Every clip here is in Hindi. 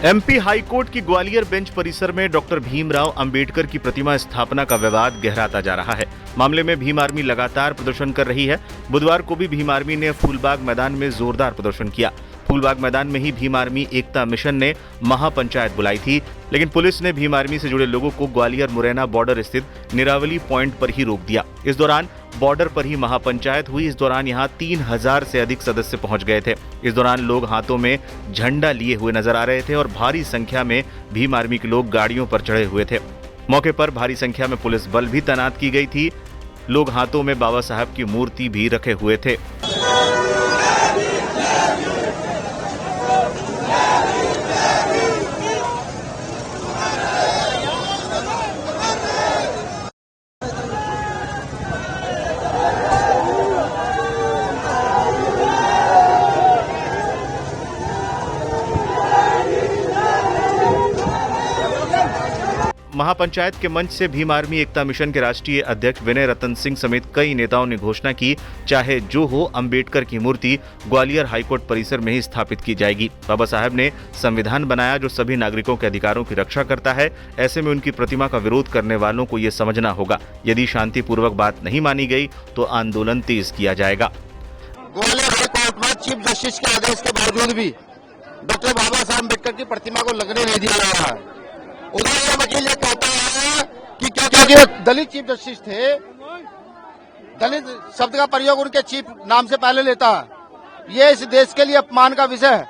एमपी हाईकोर्ट की ग्वालियर बेंच परिसर में डॉक्टर भीमराव अंबेडकर की प्रतिमा स्थापना का विवाद गहराता जा रहा है। मामले में भीम आर्मी लगातार प्रदर्शन कर रही है। बुधवार को भी भीम आर्मी ने फूलबाग मैदान में जोरदार प्रदर्शन किया। फूलबाग मैदान में ही भीम आर्मी एकता मिशन ने महापंचायत बुलाई थी, लेकिन पुलिस ने भीम आर्मी से जुड़े लोगों को ग्वालियर मुरैना बॉर्डर स्थित निरावली पॉइंट पर ही रोक दिया। इस दौरान बॉर्डर पर ही महापंचायत हुई। इस दौरान यहां 3000 से अधिक सदस्य पहुंच गए थे। इस दौरान लोग हाथों में झंडा लिए हुए नजर आ रहे थे और भारी संख्या में भीम आर्मी के लोग गाड़ियों पर चढ़े हुए थे। मौके पर भारी संख्या में पुलिस बल भी तैनात की गई थी। लोग हाथों में बाबा साहब की मूर्ति भी रखे हुए थे। महापंचायत के मंच से भीम आर्मी एकता मिशन के राष्ट्रीय अध्यक्ष विनय रतन सिंह समेत कई नेताओं ने घोषणा की, चाहे जो हो, अंबेडकर की मूर्ति ग्वालियर हाईकोर्ट परिसर में ही स्थापित की जाएगी। बाबा साहब ने संविधान बनाया जो सभी नागरिकों के अधिकारों की रक्षा करता है। ऐसे में उनकी प्रतिमा का विरोध करने वालों को ये समझना होगा, यदि शांतिपूर्वक बात नहीं मानी गई तो आंदोलन तेज किया जाएगा। ग्वालियर हाईकोर्ट में चीफ जस्टिस के आदेश के बावजूद भी डॉक्टर बाबा साहब अम्बेडकर की प्रतिमा को लगने नहीं दिया जा रहा है। उधर ये वकील ये कहता है कि क्योंकि दलित चीफ जस्टिस थे, दलित शब्द का प्रयोग उनके चीफ नाम से पहले लेता है। ये इस देश के लिए अपमान का विषय है।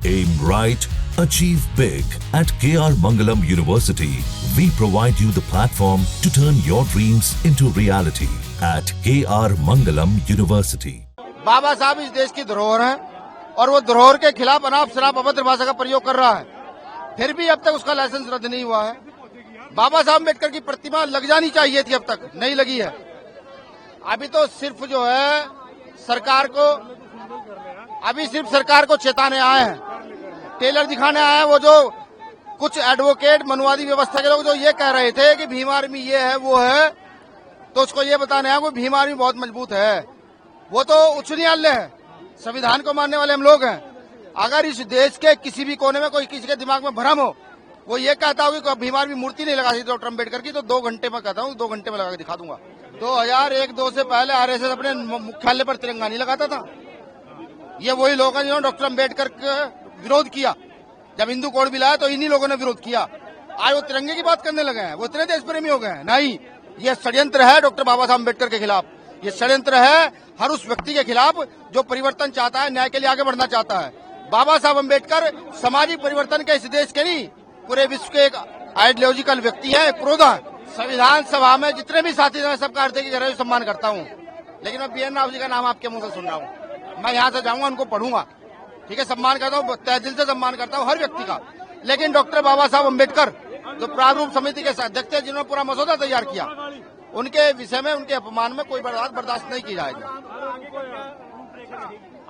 Aim right, achieve big. At KR Mangalam University, we provide you the platform to turn your dreams into reality. At KR Mangalam University. बाबा साहब इस देश की धरोहर है और वो धरोहर के खिलाफ अनाप शराब अभद्र भाषा का प्रयोग कर रहा है। फिर भी अब तक उसका लाइसेंस रद्द नहीं हुआ है। बाबा साहब अम्बेडकर की प्रतिमा लग जानी चाहिए थी, अब तक नहीं लगी है। अभी तो सिर्फ जो है सरकार को चेताने आए हैं, टेलर दिखाने आए हैं। वो जो कुछ एडवोकेट मनुवादी व्यवस्था के लोग जो ये कह रहे थे कि भीम आर्मी ये है वो है, तो उसको ये बताने आए कि भीम आर्मी बहुत मजबूत है। वो तो उच्च न्यायालय है, संविधान को मानने वाले हम लोग हैं। अगर इस देश के किसी भी कोने में कोई किसी के दिमाग में भ्रम हो, वो ये कहता हो कि भीम आर्मी मूर्ति नहीं लगा सकती डॉक्टर अम्बेडकर की, तो 2 घंटे में कहता हूँ 2 घंटे में लगा के दिखा दूंगा। 2001-2 से पहले आरएसएस अपने मुख्यालय पर तिरंगा नहीं लगाता था। ये वही लोग हैं जिन्होंने डॉक्टर अम्बेडकर का विरोध किया। जब हिंदू कोड बिल आया तो इन्हीं लोगों ने विरोध किया। आज वो तिरंगे की बात करने लगे हैं, वो इतने देश प्रेमी हो गए हैं। नहीं, ये षड्यंत्र है डॉक्टर बाबा साहब अम्बेडकर के खिलाफ। ये षड्यंत्र है हर उस व्यक्ति के खिलाफ जो परिवर्तन चाहता है, न्याय के लिए आगे बढ़ना चाहता है। बाबा साहब अम्बेडकर सामाजिक परिवर्तन के इस देश के नहीं, पूरे विश्व के एक आइडियोलॉजिकल व्यक्ति है, क्रोधा है। संविधान सभा में जितने भी साथी हैं सबका हार्दिक सम्मान करता हूँ, लेकिन मैं BN राव जी का नाम आपके मुंह से सुन रहा हूँ। मैं यहाँ से जाऊंगा, उनको पढ़ूंगा, ठीक है, सम्मान करता हूँ, तहे दिल से सम्मान करता हूँ हर व्यक्ति का। लेकिन डॉक्टर बाबा साहब अम्बेडकर जो प्रारूप समिति के अध्यक्ष थे, जिन्होंने पूरा मसौदा तैयार किया, उनके विषय में, उनके अपमान में कोई बर्दाश्त नहीं की जाएगी।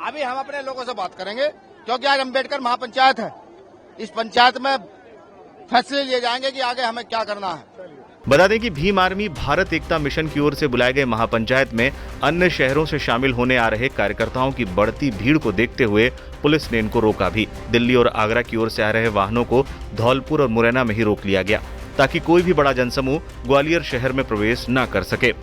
अभी हम अपने लोगों से बात करेंगे, क्योंकि आज अम्बेडकर महापंचायत है। इस पंचायत में फैसले लिए जाएंगे कि आगे हमें क्या करना है। बता दें कि भीम आर्मी भारत एकता मिशन की ओर से बुलाए गए महापंचायत में अन्य शहरों से शामिल होने आ रहे कार्यकर्ताओं की बढ़ती भीड़ को देखते हुए पुलिस ने इनको रोका भी। दिल्ली और आगरा की ओर से आ रहे वाहनों को धौलपुर और मुरैना में ही रोक लिया गया, ताकि कोई भी बड़ा जनसमूह ग्वालियर शहर में प्रवेश न कर सके।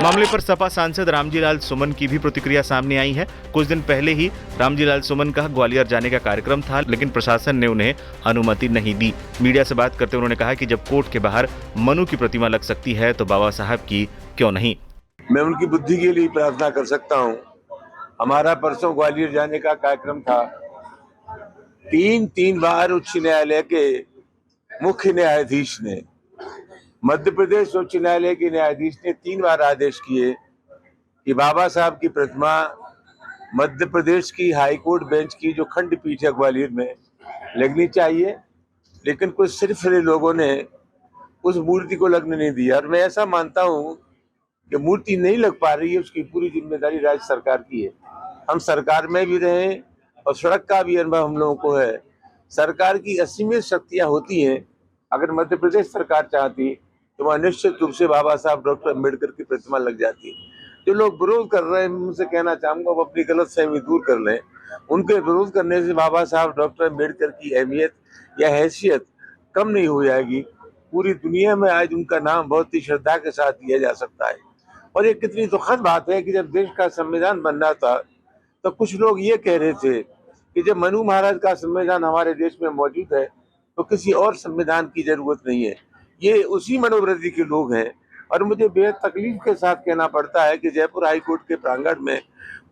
मामले पर सपा सांसद रामजीलाल सुमन की भी प्रतिक्रिया सामने आई है। कुछ दिन पहले ही रामजीलाल सुमन का ग्वालियर जाने का कार्यक्रम था, लेकिन प्रशासन ने उन्हें अनुमति नहीं दी। मीडिया से बात करते उन्होंने कहा कि जब कोर्ट के बाहर मनु की प्रतिमा लग सकती है तो बाबा साहब की क्यों नहीं। मैं उनकी बुद्धि के लिए प्रार्थना कर सकता हूँ। हमारा परसों ग्वालियर जाने का कार्यक्रम था। तीन बार उच्च न्यायालय के मुख्य न्यायाधीश ने, मध्य प्रदेश उच्च न्यायालय के न्यायाधीश ने 3 बार आदेश किए कि बाबा साहब की प्रतिमा मध्य प्रदेश की हाईकोर्ट बेंच की जो खंडपीठ है ग्वालियर में लगनी चाहिए, लेकिन कुछ सिरफिरे लोगों ने उस मूर्ति को लगने नहीं दिया। और मैं ऐसा मानता हूं कि मूर्ति नहीं लग पा रही है, उसकी पूरी जिम्मेदारी राज्य सरकार की है। हम सरकार में भी रहे और सड़क का भी अनुभव हम लोगों को है। सरकार की असीमित शक्तियां होती हैं। अगर मध्य प्रदेश सरकार चाहती तो वह निश्चित रूप से बाबा साहब डॉक्टर अम्बेडकर की प्रतिमा लग जाती। जो लोग विरोध कर रहे हैं, उनसे कहना चाहूंगा वो अपनी गलतफहमी दूर कर लें। उनके विरोध करने से बाबा साहब डॉक्टर अम्बेडकर की अहमियत या हैसियत कम नहीं हो जाएगी। पूरी दुनिया में आज उनका नाम बहुत ही श्रद्धा के साथ लिया जा सकता है। और ये कितनी दुखद बात है कि जब देश का संविधान बन रहा था तो कुछ लोग ये कह रहे थे कि जब मनु महाराज का संविधान हमारे देश में मौजूद है तो किसी और संविधान की जरूरत नहीं है। ये उसी मनोवृत्ति के लोग हैं। और मुझे बेहद तकलीफ के साथ कहना पड़ता है कि जयपुर हाई कोर्ट के प्रांगण में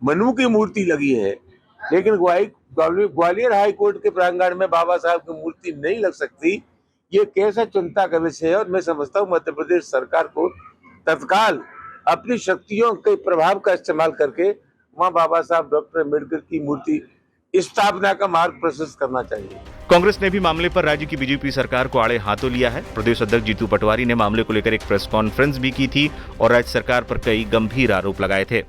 मनु की मूर्ति लगी है, लेकिन ग्वालियर हाई कोर्ट के प्रांगण में बाबा साहब की मूर्ति नहीं लग सकती। ये कैसा चिंता का विषय है। और मैं समझता हूँ मध्य प्रदेश सरकार को तत्काल अपनी शक्तियों के प्रभाव का इस्तेमाल करके वहाँ बाबा साहब डॉक्टर अम्बेडकर की मूर्ति स्थापना का मार्ग प्रशस्त करना चाहिए। कांग्रेस ने भी मामले पर राज्य की बीजेपी सरकार को आड़े हाथों लिया है। प्रदेश अध्यक्ष जीतू पटवारी ने मामले को लेकर एक प्रेस कॉन्फ्रेंस भी की थी और राज्य सरकार पर कई गंभीर आरोप लगाए थे।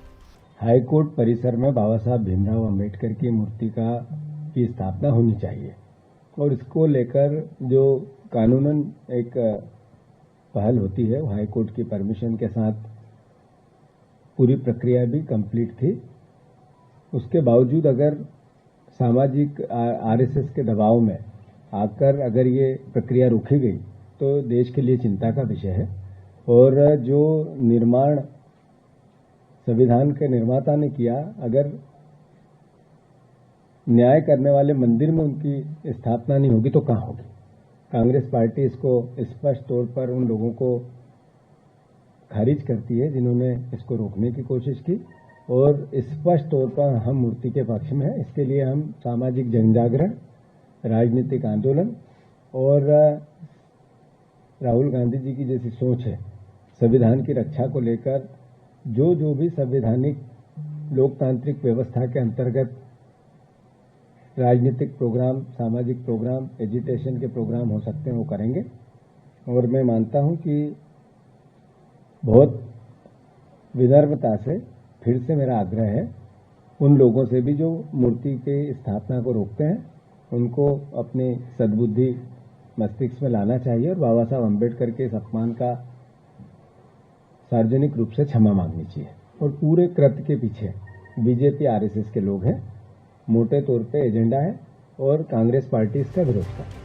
हाईकोर्ट परिसर में बाबा साहब भीमराव अंबेडकर की मूर्ति की स्थापना होनी चाहिए और इसको लेकर जो कानूनन एक पहल होती है, हाईकोर्ट की परमिशन के साथ पूरी प्रक्रिया भी कंप्लीट थी। उसके बावजूद अगर सामाजिक आरएसएस के दबाव में आकर अगर ये प्रक्रिया रोकी गई तो देश के लिए चिंता का विषय है। और जो निर्माण संविधान के निर्माता ने किया, अगर न्याय करने वाले मंदिर में उनकी स्थापना नहीं होगी तो कहाँ होगी। कांग्रेस पार्टी इसको स्पष्ट तौर पर उन लोगों को खारिज करती है जिन्होंने इसको रोकने की कोशिश की और स्पष्ट तौर पर हम मूर्ति के पक्ष में हैं। इसके लिए हम सामाजिक जनजागरण, राजनीतिक आंदोलन और राहुल गांधी जी की जैसी सोच है संविधान की रक्षा को लेकर जो भी संवैधानिक लोकतांत्रिक व्यवस्था के अंतर्गत राजनीतिक प्रोग्राम, सामाजिक प्रोग्राम, एजुटेशन के प्रोग्राम हो सकते हैं वो करेंगे। और मैं मानता हूं कि बहुत विनम्रता से फिर से मेरा आग्रह है उन लोगों से भी जो मूर्ति के स्थापना को रोकते हैं, उनको अपनी सद्बुद्धि मस्तिष्क में लाना चाहिए और बाबा साहब अम्बेडकर के इस अपमान का सार्वजनिक रूप से क्षमा मांगनी चाहिए। और पूरे कृत्य के पीछे बीजेपी आरएसएस के लोग हैं, मोटे तौर पे एजेंडा है और कांग्रेस पार्टी इसका विरोध करती है।